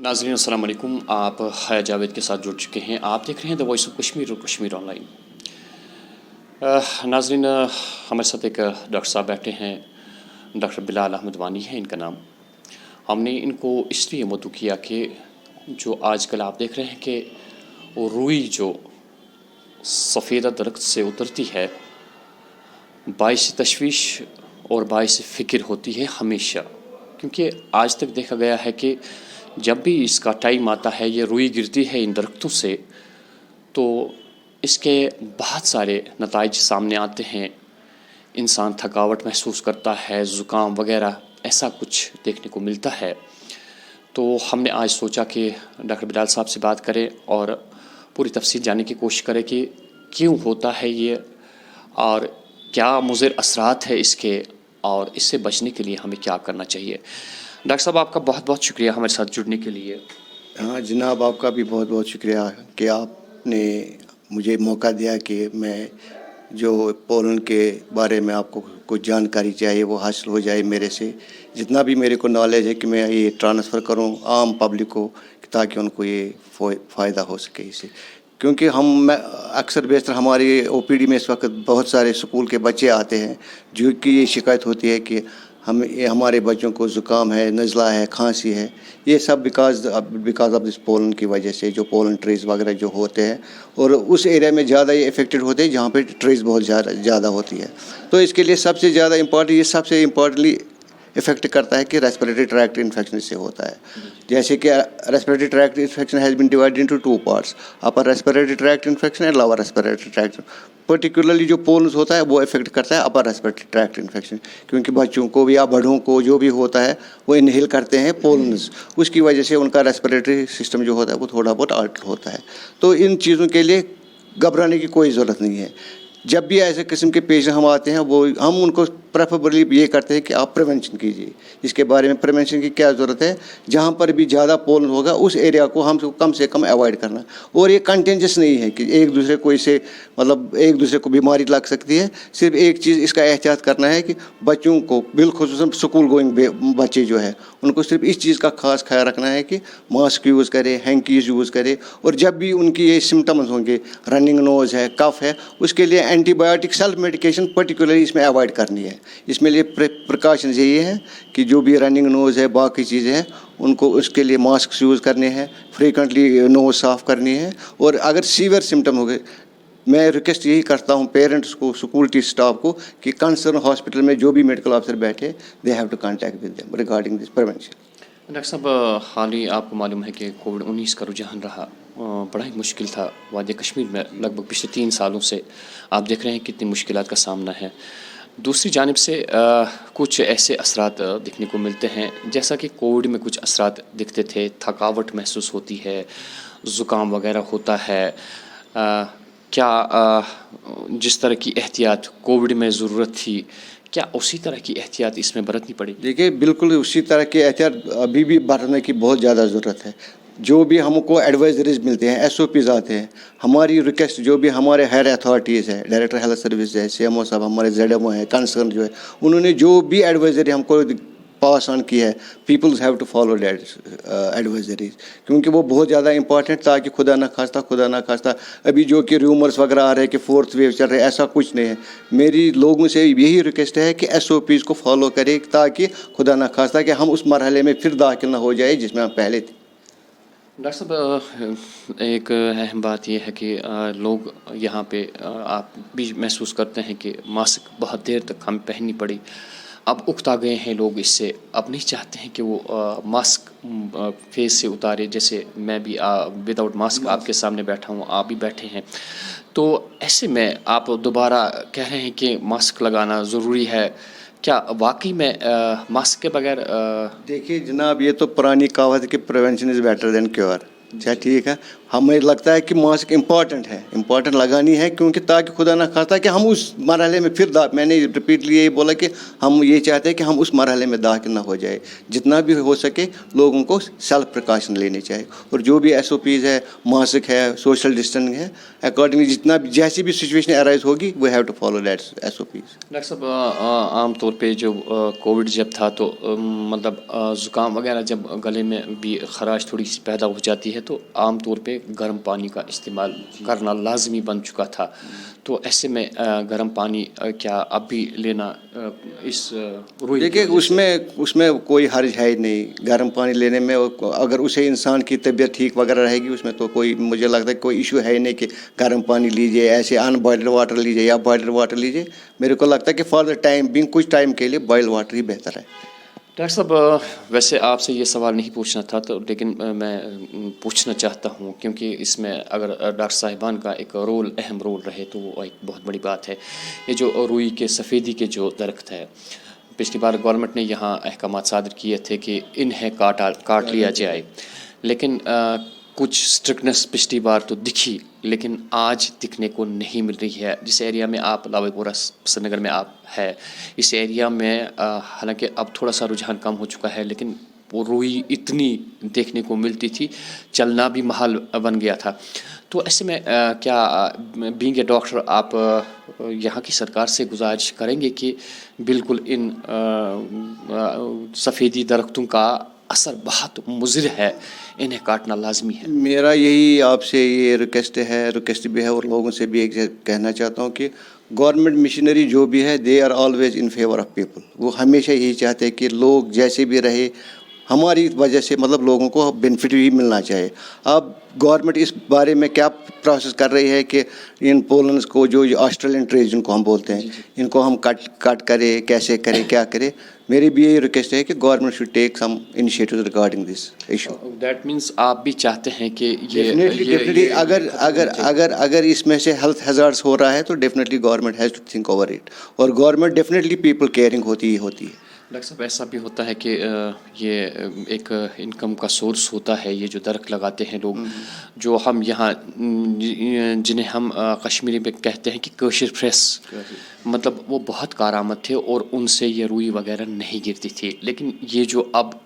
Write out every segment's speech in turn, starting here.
नाज़रीन अस्सलाम वालेकुम। आप हया जावेद के साथ जुड़ चुके हैं। आप देख रहे हैं द वॉइस ऑफ कश्मीर और कश्मीर ऑनलाइन। नाज़रीन, हमारे साथ एक डॉक्टर साहब बैठे हैं, डॉक्टर बिलाल अहमद वानी है इनका नाम। हमने इनको इसलिए मदऊ किया कि जो आजकल आप देख रहे हैं कि वो रुई जो सफ़ेदा दरख्त से उतरती है, बाइस तशवीश और बाइस फ़िक्र होती है हमेशा, क्योंकि आज तक देखा गया है कि जब भी इसका टाइम आता है, ये रुई गिरती है इन दरख्तों से, तो इसके बहुत सारे नताइज सामने आते हैं। इंसान थकावट महसूस करता है, ज़ुकाम वगैरह ऐसा कुछ देखने को मिलता है। तो हमने आज सोचा कि डॉक्टर बिलाल साहब से बात करें और पूरी तफसील जानने की कोशिश करें कि क्यों होता है ये और क्या मुज़र असरात है इसके, और इससे बचने के लिए हमें क्या करना चाहिए। डॉक्टर साहब, आपका बहुत बहुत शुक्रिया हमारे साथ जुड़ने के लिए। हाँ जनाब, आपका भी बहुत बहुत शुक्रिया कि आपने मुझे मौका दिया कि मैं जो पोलन के बारे में आपको कुछ जानकारी चाहिए वो हासिल हो जाए मेरे से। जितना भी मेरे को नॉलेज है कि मैं ये ट्रांसफ़र करूँ आम पब्लिक को, ताकि उनको ये फ़ायदा हो सके इससे। क्योंकि अक्सर बेशतर हमारी ओपीडी में इस वक्त बहुत सारे स्कूल के बच्चे आते हैं जो कि ये शिकायत होती है कि हमारे बच्चों को ज़ुकाम है, नज़ला है, खांसी है। ये सब बिकॉज ऑफ दिस पोलन की वजह से, जो पोलन ट्रीज़ वगैरह जो होते हैं, और उस एरिया में ज़्यादा ये इफ़ेक्टेड होते हैं जहाँ पे ट्रीज़ बहुत ज़्यादा होती है। तो इसके लिए सबसे ज़्यादा सबसे इम्पॉर्टेंटली इफ़ेक्ट करता है कि रेस्पिरेटरी ट्रैक्ट इन्फेक्शन से होता है। जैसे कि respiratory tract infection has been divided into two parts, upper respiratory tract infection and lower respiratory tract. Particularly जो पोलन्स होता है वो इफेक्ट करता है अपर रेस्पिरेटरी ट्रैक्ट इन्फेक्शन, क्योंकि बच्चों को भी या बड़ों को जो भी होता है वो इनहेल करते हैं पोलन्स, उसकी वजह से उनका रेस्पिरेटरी सिस्टम जो होता है वो थोड़ा बहुत अल्टर होता है। तो इन चीज़ों के लिए घबराने की कोई ज़रूरत नहीं है। जब भी ऐसे किस्म के पेशेंट हम आते हैं, वो हम उनको प्रेफरेबली ये करते हैं कि आप प्रिवेंशन कीजिए। इसके बारे में प्रिवेंशन की क्या ज़रूरत है, जहाँ पर भी ज़्यादा पोलन होगा उस एरिया को हम कम से कम अवॉइड करना। और ये कंटेंजस नहीं है कि एक दूसरे को इससे एक दूसरे को बीमारी लग सकती है। सिर्फ एक चीज़ इसका एहतियात करना है कि बच्चों को, बिलखुसूसन स्कूल गोइंग बच्चे जो है, उनको सिर्फ इस चीज़ का खास ख्याल रखना है कि मास्क यूज़ करें, हैंकीज़ यूज़ करें, और जब भी उनकी ये सिम्टम्स होंगे, रनिंग नोज़ है, कफ है, उसके लिए एंटीबायोटिक सेल्फ मेडिकेशन पर्टिकुलरली इसमें अवॉइड करनी है। इसमें लिए प्रिकॉशंस यही है कि जो भी रनिंग नोज़ है, बाकी चीज़ें हैं, उनको उसके लिए मास्क यूज़ करने हैं, फ्रीक्वेंटली नोज़ साफ़ करनी है। और अगर सीवियर सिम्टम हो गए, मैं रिक्वेस्ट यही करता हूँ पेरेंट्स को, स्कूल टी स्टाफ को, कि कंसर्न हॉस्पिटल में जो भी मेडिकल ऑफिसर बैठे, they have to contact with them regarding this prevention. Doctor साहब, हाल ही आपको मालूम है कि कोविड-19 का रुझान रहा, बड़ा ही मुश्किल था। वादी कश्मीर में लगभग पिछले 3 सालों से आप देख रहे हैं कितनी मुश्किलात का सामना है। दूसरी जानिब से कुछ ऐसे असरात दिखने को मिलते हैं, जैसा कि कोविड में कुछ असरात दिखते थे, थकावट महसूस होती है, ज़ुकाम वगैरह होता है। क्या जिस तरह की एहतियात कोविड में ज़रूरत थी, क्या उसी तरह की एहतियात इसमें बरतनी पड़ी? देखिए, बिल्कुल उसी तरह के एहतियात अभी भी बरतने की बहुत ज़्यादा ज़रूरत है। जो भी हमको एडवाइजरीज मिलते हैं, SOPs आते हैं, हमारी रिक्वेस्ट जो भी हमारे हायर अथॉरिटीज़ है, डायरेक्टर हेल्थ सर्विस है, CMO साहब, हमारे ZMO है, कंसर्न जो है, उन्होंने जो भी एडवाइजरी हमको पास ऑन की है, peoples have to follow that advisories, क्योंकि वो बहुत ज़्यादा इंपॉर्टेंट, ताकि खुदा ना खास्ता अभी जो कि रूमर्स वगैरह आ रहे हैं कि 4th वेव चल रहा है, ऐसा कुछ नहीं है। मेरी लोगों से यही रिक्वेस्ट है कि SOPs को फॉलो करें, ताकि खुदा ना खास्ता कि हम उस मरहले में फिर दाखिल ना हो जाए जिसमें हम पहले थे। डॉक्टर साहब, एक अहम बात यह है कि लोग यहाँ पे आप भी महसूस करते हैं कि मास्क बहुत देर तक हमें पहननी पड़ी। अब उकता गए हैं लोग इससे, अब नहीं चाहते हैं कि वो मास्क फेस से उतारे। जैसे मैं भी विदाउट मास्क आपके सामने बैठा हूँ, आप भी बैठे हैं, तो ऐसे में आप दोबारा कह रहे हैं कि मास्क लगाना ज़रूरी है। क्या वाकई में मास्क के बगैर देखिए जनाब, ये तो पुरानी कहावत है कि prevention is better than cure. अच्छा, ठीक है, हमें लगता है कि मास्क इम्पॉर्टेंट लगानी है, क्योंकि ताकि खुदा ना खास्ता कि हम उस मरहले में फिर मैंने रिपीटली यही बोला कि हम ये चाहते हैं कि हम उस मरहले में दाखिल ना हो जाए. जितना भी हो सके लोगों को सेल्फ प्रिकॉशन लेने चाहिए, और जो भी SOPs है, मास्क है, सोशल डिस्टेंसिंग है, अकॉर्डिंगली जितना भी जैसी भी सिचुएशन अराइज होगी we have to follow that SOPs. Doctor साहब, आम तौर पे जो कोविड जब था तो मतलब ज़ुकाम वगैरह जब गले में भी खराश थोड़ी सी पैदा हो जाती है तो आम तौर पे गर्म पानी का इस्तेमाल करना लाजमी बन चुका था. तो ऐसे में गर्म पानी क्या अब भी लेना इस रुई? देखिए उसमें कोई हर्ज है ही नहीं गर्म पानी लेने में. अगर उसे इंसान की तबीयत ठीक वगैरह रहेगी उसमें तो कोई, मुझे लगता है कोई इशू है ही नहीं कि गर्म पानी लीजिए, ऐसे अनबॉइल्ड वाटर लीजिए या बॉइल्ड वाटर लीजिए. मेरे को लगता है कि फॉर द टाइम बिंग कुछ टाइम के लिए बॉइल्ड वाटर ही बेहतर है. डॉक्टर साहब, वैसे आपसे ये सवाल नहीं पूछना था तो लेकिन मैं पूछना चाहता हूँ क्योंकि इसमें अगर डॉक्टर साहिबान का एक अहम रोल रहे तो वो एक बहुत बड़ी बात है. ये जो रुई के सफ़ेदी के जो दरख्त है, पिछली बार गवर्नमेंट ने यहाँ अहकामात सादर किए थे कि इन्हें काट लिया जाए, लेकिन कुछ स्ट्रिक्टनेस पिछली बार तो दिखी लेकिन आज दिखने को नहीं मिल रही है. जिस एरिया में आप लावेपुरा श्रीनगर में आप है, इस एरिया में हालांकि अब थोड़ा सा रुझान कम हो चुका है लेकिन वो रुई इतनी देखने को मिलती थी, चलना भी महल बन गया था. तो ऐसे में क्या बीइंग ए डॉक्टर आप यहाँ की सरकार से गुजारिश करेंगे कि बिल्कुल इन सफ़ेदी दरख्तों का असर बहुत मुज़र है, इन्हें काटना लाजमी है? मेरा यही आपसे ये रिक्वेस्ट भी है और लोगों से भी एक कहना चाहता हूँ कि गवर्नमेंट मिशनरी जो भी है they are always in favour of people. वो हमेशा यही चाहते हैं कि लोग जैसे भी रहे हमारी वजह से मतलब लोगों को बेनिफिट भी मिलना चाहिए. अब गवर्नमेंट इस बारे में क्या प्रोसेस कर रही है कि इन पोलन्स को जो ऑस्ट्रेलियन ट्रेज जिनको हम बोलते हैं इनको हम कट करें, कैसे करें, क्या करें. मेरी भी यही रिक्वेस्ट है कि government should take some initiative regarding this issue. That means आप भी चाहते हैं कि डेफिनेटली अगर इसमें से हेल्थ हैजार्ड्स हो रहा है तो definitely government has to think over it. और गवर्नमेंट डेफिनेटली पीपल केयरिंग होती है. डॉक्टर साहब, ऐसा भी होता है कि ये एक इनकम का सोर्स होता है, ये जो दरख्त लगाते हैं लोग, जो हम यहाँ जिन्हें हम कश्मीरी में कहते हैं कि कशिर फ्रेस, मतलब वो बहुत कारआमद थे और उनसे ये रुई वगैरह नहीं गिरती थी. लेकिन ये जो अब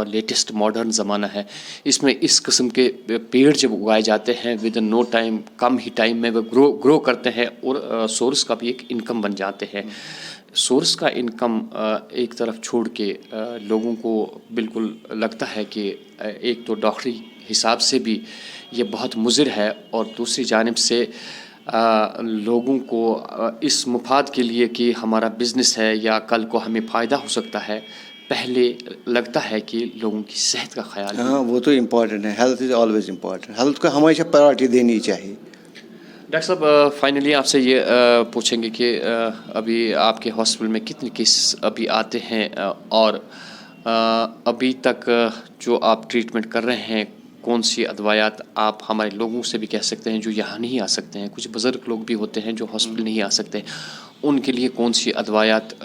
लेटेस्ट मॉडर्न ज़माना है इसमें इस किस्म के पेड़ जब उगाए जाते हैं विद इन नो टाइम, कम ही टाइम में वो ग्रो करते हैं और सोर्स का भी एक इनकम बन जाते हैं. सोर्स का इनकम एक तरफ छोड़ के लोगों को बिल्कुल लगता है कि एक तो डॉक्टरी हिसाब से भी ये बहुत मुज़र है और दूसरी जानिब से लोगों को इस मुफाद के लिए कि हमारा बिज़नेस है या कल को हमें फ़ायदा हो सकता है, पहले लगता है कि लोगों की सेहत का ख्याल. हाँ, वो तो इम्पॉर्टेंट है. Health is always important. Health को हमेशा प्रायोरिटी देनी चाहिए. डॉक्टर साहब, फाइनली आपसे ये पूछेंगे कि अभी आपके हॉस्पिटल में कितने केस अभी आते हैं और अभी तक जो आप ट्रीटमेंट कर रहे हैं, कौन सी अदवायात आप हमारे लोगों से भी कह सकते हैं जो यहाँ नहीं आ सकते हैं, कुछ बुज़ुर्ग लोग भी होते हैं जो हॉस्पिटल नहीं आ सकते, उनके लिए कौन सी अदवायात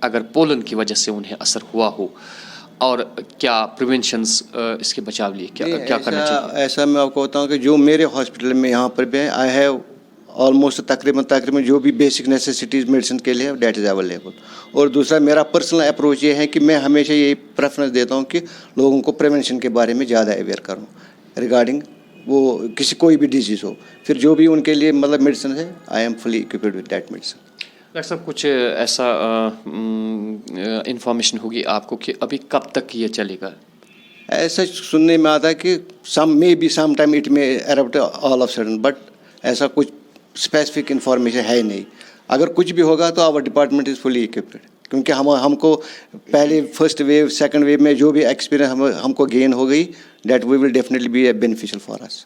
अगर पोलन की वजह से उन्हें असर हुआ हो और क्या प्रिवेंशंस इसके बचाव लिए क्या करना चाहिए? ऐसा मैं आपको बताऊं कि जो मेरे हॉस्पिटल में यहाँ पर भी आई हैव ऑलमोस्ट तकरीबन जो भी बेसिक नेसेसिटीज़ मेडिसिन के लिए डेट इज़ अवेलेबल. और दूसरा मेरा पर्सनल अप्रोच ये है कि मैं हमेशा यही प्रेफरेंस देता हूँ कि लोगों को प्रिवेंशन के बारे में ज़्यादा अवेयर करूँ रिगार्डिंग वो कोई भी डिजीज़ हो. फिर जो भी उनके लिए मतलब मेडिसिन है I am fully equipped with that medicine. Doctor साहब, कुछ ऐसा इंफॉर्मेशन होगी आपको कि अभी कब तक ये चलेगा? ऐसा सुनने में आता है कि सम टाइम इट में erupt all of sudden, but ऐसा कुछ स्पेसिफिक इंफॉर्मेशन है नहीं. अगर कुछ भी होगा तो our department is fully equipped, क्योंकि हमको पहले फर्स्ट वेव सेकंड वेव में जो भी एक्सपीरियंस हमको गेन हो गई that we will definitely be beneficial for us.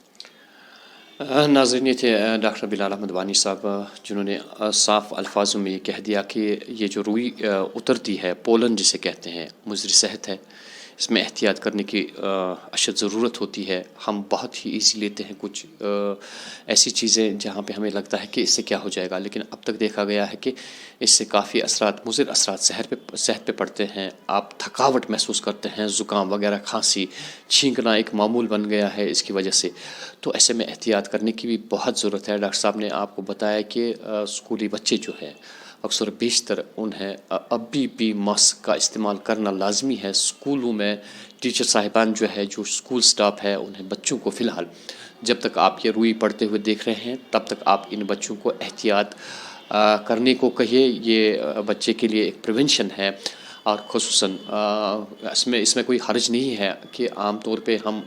नाज़रीन, ये थे डॉक्टर बिलाल अहमद वानी साहब जिन्होंने साफ़ अल्फाजों में ये कह दिया कि ये जो रुई उतरती है, पोलन जिसे कहते हैं, मुज़र सेहत है, اس میں احتیاط کرنے کی اشد ضرورت ہوتی ہے. ہم بہت ہی ایزی لیتے ہیں کچھ ایسی چیزیں جہاں پہ ہمیں لگتا ہے کہ اس سے کیا ہو جائے گا، لیکن اب تک دیکھا گیا ہے کہ اس سے کافی اثرات، مضر اثرات صحت پہ پڑتے ہیں. آپ تھکاوٹ محسوس کرتے ہیں، زکام وغیرہ، کھانسی، چھینکنا ایک معمول بن گیا ہے اس کی وجہ سے. تو ایسے میں احتیاط کرنے کی بھی بہت ضرورت ہے. ڈاکٹر صاحب نے آپ کو بتایا کہ اسکولی بچے جو ہیں اکثر بیشتر انہیں ابھی بھی ماسک کا استعمال کرنا لازمی ہے. اسکولوں میں ٹیچر صاحبان جو ہے، جو اسکول سٹاف ہے، انہیں بچوں کو فی الحال جب تک آپ یہ روئی پڑھتے ہوئے دیکھ رہے ہیں تب تک آپ ان بچوں کو احتیاط کرنے کو کہیے. یہ بچے کے لیے ایک پریونشن ہے، اور خصوصاً اس میں کوئی حرج نہیں ہے کہ عام طور پہ ہم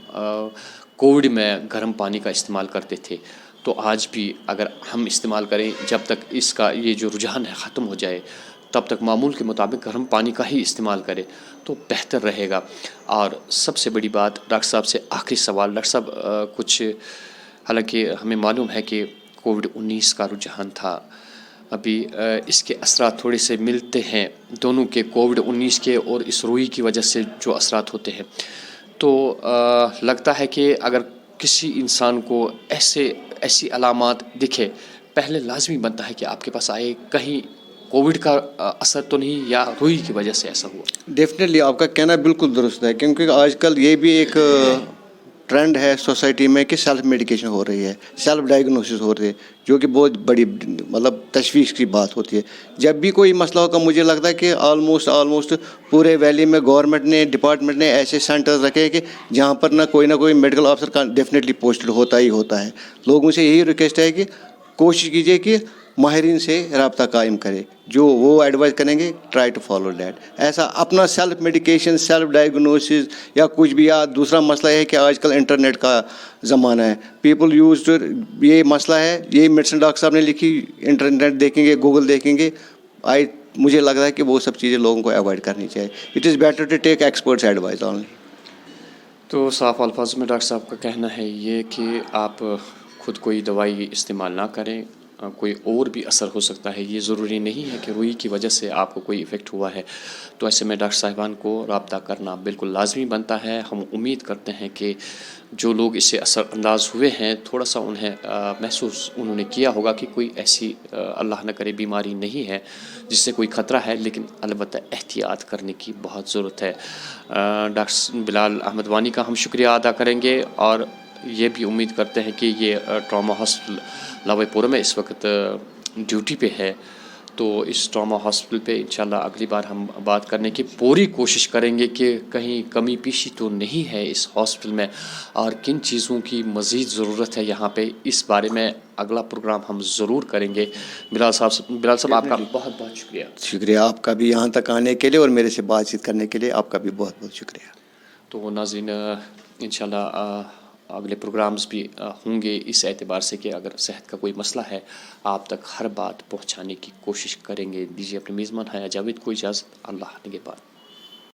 کووڈ میں گرم پانی کا استعمال کرتے تھے، تو آج بھی اگر ہم استعمال کریں جب تک اس کا یہ جو رجحان ہے ختم ہو جائے تب تک معمول کے مطابق گرم پانی کا ہی استعمال کرے تو بہتر رہے گا. اور سب سے بڑی بات ڈاکٹر صاحب سے آخری سوال. ڈاکٹر صاحب کچھ حالانکہ ہمیں معلوم ہے کہ کووڈ-19 کا رجحان تھا، ابھی اس کے اثرات تھوڑے سے ملتے ہیں دونوں کے، کووڈ-19 کے اور اس روئی کی وجہ سے جو اثرات ہوتے ہیں. تو لگتا ہے کہ اگر کسی انسان کو ایسی علامات دکھے، پہلے لازمی بنتا ہے کہ آپ کے پاس آئے. کہیں کووڈ کا اثر تو نہیں یا روئی کی وجہ سے ایسا ہوا؟ ڈیفینیٹلی آپ کا کہنا بالکل درست ہے، کیونکہ آج کل یہ بھی ایک ٹرینڈ ہے سوسائٹی میں کہ سیلف میڈیکیشن ہو رہی ہے، سیلف ڈائگنوسس ہو رہی ہے، جو کہ بہت بڑی مطلب تشویش کی بات ہوتی ہے. جب بھی کوئی مسئلہ ہوگا مجھے لگتا ہے کہ آلموسٹ پورے ویلی میں گورنمنٹ نے، ڈپارٹمنٹ نے ایسے سینٹرز رکھے کہ جہاں پر نہ کوئی میڈیکل آفسر کا ڈیفینیٹلی پوسٹڈ ہوتا ہی ہوتا ہے. لوگوں سے یہی ریکویسٹ ہے کہ کوشش کیجیے کہ ماہرین سے رابطہ قائم کرے، جو وہ ایڈوائز کریں گے ٹرائی ٹو فالو دیٹ. ایسا اپنا سیلف میڈیکیشن، سیلف ڈائگنوسس یا کچھ بھی. یا دوسرا مسئلہ ہے کہ آج کل انٹرنیٹ کا زمانہ ہے، پیپل یوز ٹو، یہ مسئلہ ہے، یہ میڈیسن ڈاکٹر صاحب نے لکھی، انٹرنیٹ دیکھیں گے، گوگل دیکھیں گے. مجھے لگ رہا ہے کہ وہ سب چیزیں لوگوں کو اوائڈ کرنی چاہیے. It is better to take experts advise only. تو صاف الفاظ میں ڈاکٹر صاحب کا کہنا ہے یہ کہ آپ خود کوئی دوائی استعمال نہ کریں، کوئی اور بھی اثر ہو سکتا ہے. یہ ضروری نہیں ہے کہ روئی کی وجہ سے آپ کو کوئی ایفیکٹ ہوا ہے. تو ایسے میں ڈاکٹر صاحبان کو رابطہ کرنا بالکل لازمی بنتا ہے. ہم امید کرتے ہیں کہ جو لوگ اس سے اثر انداز ہوئے ہیں، تھوڑا سا انہیں محسوس انہوں نے کیا ہوگا کہ کوئی ایسی اللہ نہ کرے بیماری نہیں ہے جس سے کوئی خطرہ ہے، لیکن البتہ احتیاط کرنے کی بہت ضرورت ہے. ڈاکٹر بلال احمد وانی کا ہم شکریہ ادا کریں گے، اور یہ بھی امید کرتے ہیں کہ یہ ٹراما ہاسپٹل لاوے پورہ میں اس وقت ڈیوٹی پہ ہے. تو اس ٹراما ہاسپٹل پہ انشاءاللہ اگلی بار ہم بات کرنے کی پوری کوشش کریں گے کہ کہیں کمی پیشی تو نہیں ہے اس ہاسپٹل میں، اور کن چیزوں کی مزید ضرورت ہے یہاں پہ. اس بارے میں اگلا پروگرام ہم ضرور کریں گے. بلال صاحب آپ کا بہت بہت شکریہ. شکریہ آپ کا بھی یہاں تک آنے کے لیے اور میرے سے بات چیت کرنے کے لیے آپ کا بھی بہت بہت شکریہ. تو ناظرین انشاءاللہ اگلے پروگرامز بھی ہوں گے اس اعتبار سے کہ اگر صحت کا کوئی مسئلہ ہے آپ تک ہر بات پہنچانے کی کوشش کریں گے. دیجیے اپنے میزبان حیا جاوید کو اجازت. اللہ نگہبان.